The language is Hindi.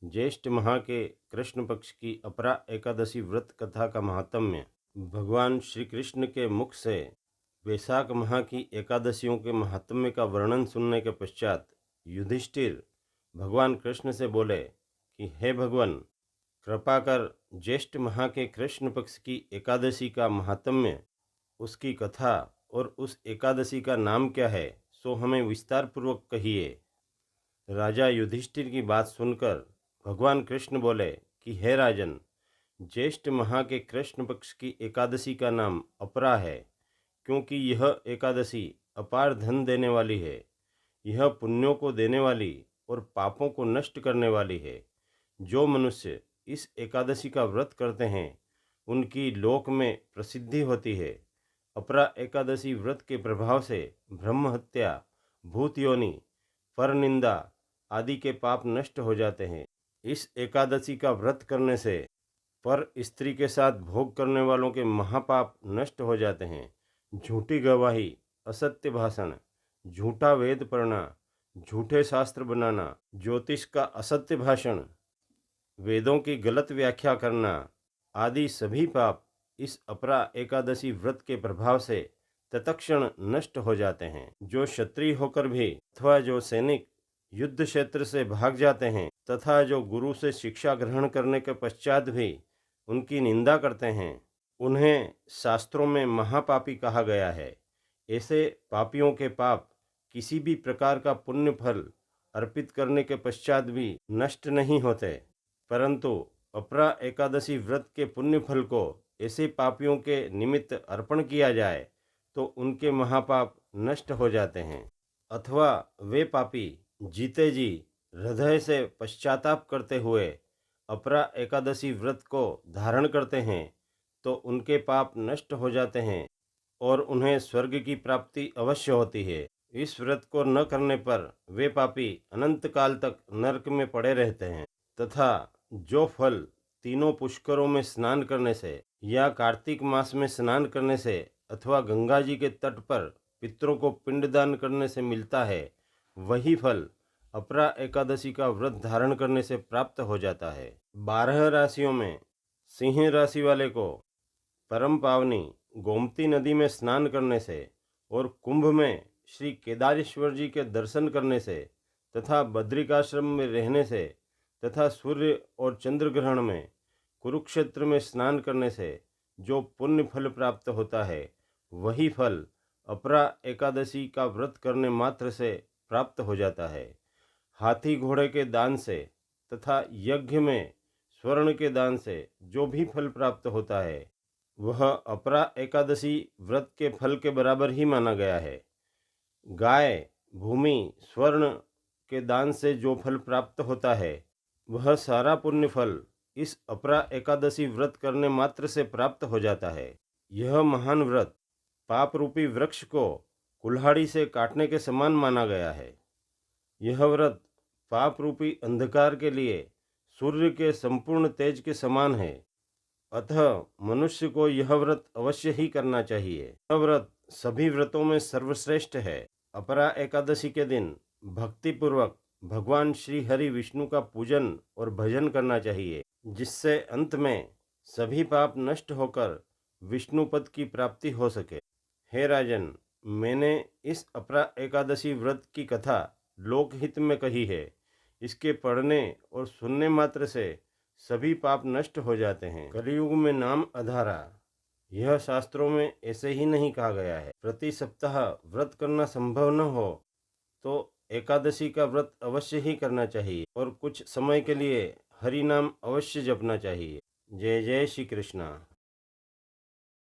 ज्येष्ठ माह के कृष्ण पक्ष की अपरा एकादशी व्रत कथा का महात्म्य। भगवान श्री कृष्ण के मुख से वैशाख माह की एकादशियों के महात्म्य का वर्णन सुनने के पश्चात युधिष्ठिर भगवान कृष्ण से बोले कि हे भगवान, कृपा कर ज्येष्ठ माह के कृष्ण पक्ष की एकादशी का महात्म्य, उसकी कथा और उस एकादशी का नाम क्या है, सो हमें विस्तार पूर्वक कहिए। राजा युधिष्ठिर की बात सुनकर भगवान कृष्ण बोले कि हे राजन, ज्येष्ठ माह के कृष्ण पक्ष की एकादशी का नाम अपरा है, क्योंकि यह एकादशी अपार धन देने वाली है। यह पुण्यों को देने वाली और पापों को नष्ट करने वाली है। जो मनुष्य इस एकादशी का व्रत करते हैं, उनकी लोक में प्रसिद्धि होती है। अपरा एकादशी व्रत के प्रभाव से ब्रह्म हत्या, भूत योनि, पर निंदा आदि के पाप नष्ट हो जाते हैं। इस एकादशी का व्रत करने से पर स्त्री के साथ भोग करने वालों के महापाप नष्ट हो जाते हैं। झूठी गवाही, असत्य भाषण, झूठा वेद पढ़ना, झूठे शास्त्र बनाना, ज्योतिष का असत्य भाषण, वेदों की गलत व्याख्या करना आदि सभी पाप इस अपरा एकादशी व्रत के प्रभाव से तत्क्षण नष्ट हो जाते हैं। जो क्षत्रिय होकर भी अथवा जो सैनिक युद्ध क्षेत्र से भाग जाते हैं तथा जो गुरु से शिक्षा ग्रहण करने के पश्चात भी उनकी निंदा करते हैं, उन्हें शास्त्रों में महापापी कहा गया है। ऐसे पापियों के पाप किसी भी प्रकार का पुण्य फल अर्पित करने के पश्चात भी नष्ट नहीं होते, परंतु अपरा एकादशी व्रत के पुण्य फल को ऐसे पापियों के निमित्त अर्पण किया जाए तो उनके महापाप नष्ट हो जाते हैं। अथवा वे पापी जीते जी हृदय से पश्चाताप करते हुए अपरा एकादशी व्रत को धारण करते हैं तो उनके पाप नष्ट हो जाते हैं और उन्हें स्वर्ग की प्राप्ति अवश्य होती है। इस व्रत को न करने पर वे पापी अनंत काल तक नरक में पड़े रहते हैं। तथा जो फल तीनों पुष्करों में स्नान करने से या कार्तिक मास में स्नान करने से अथवा गंगा जी के तट पर पितरों को पिंडदान करने से मिलता है, वही फल अपरा एकादशी का व्रत धारण करने से प्राप्त हो जाता है। 12 राशियों में सिंह राशि वाले को परम पावनी गोमती नदी में स्नान करने से और कुंभ में श्री केदारेश्वर जी के दर्शन करने से तथा बद्रिकाश्रम में रहने से तथा सूर्य और चंद्र ग्रहण में कुरुक्षेत्र में स्नान करने से जो पुण्य फल प्राप्त होता है, वही फल अपरा एकादशी का व्रत करने मात्र से प्राप्त हो जाता है। हाथी घोड़े के दान से तथा यज्ञ में स्वर्ण के दान से जो भी फल प्राप्त होता है, वह अपरा एकादशी व्रत के फल के बराबर ही माना गया है। गाय, भूमि, स्वर्ण के दान से जो फल प्राप्त होता है, वह सारा पुण्य फल इस अपरा एकादशी व्रत करने मात्र से प्राप्त हो जाता है। यह महान व्रत पाप रूपी वृक्ष को कुल्हाड़ी से काटने के समान माना गया है। यह व्रत पाप रूपी अंधकार के लिए सूर्य के संपूर्ण तेज के समान है। अतः मनुष्य को यह व्रत अवश्य ही करना चाहिए। यह व्रत सभी व्रतों में सर्वश्रेष्ठ है। अपरा एकादशी के दिन भक्तिपूर्वक भगवान श्री हरि विष्णु का पूजन और भजन करना चाहिए, जिससे अंत में सभी पाप नष्ट होकर विष्णु पद की प्राप्ति हो सके। हे राजन, मैंने इस अपरा एकादशी व्रत की कथा लोकहित में कही है। इसके पढ़ने और सुनने मात्र से सभी पाप नष्ट हो जाते हैं। कलयुग में नाम अधारा, यह शास्त्रों में ऐसे ही नहीं कहा गया है। प्रति सप्ताह व्रत करना संभव न हो तो एकादशी का व्रत अवश्य ही करना चाहिए और कुछ समय के लिए हरि नाम अवश्य जपना चाहिए। जय जय श्री कृष्णा।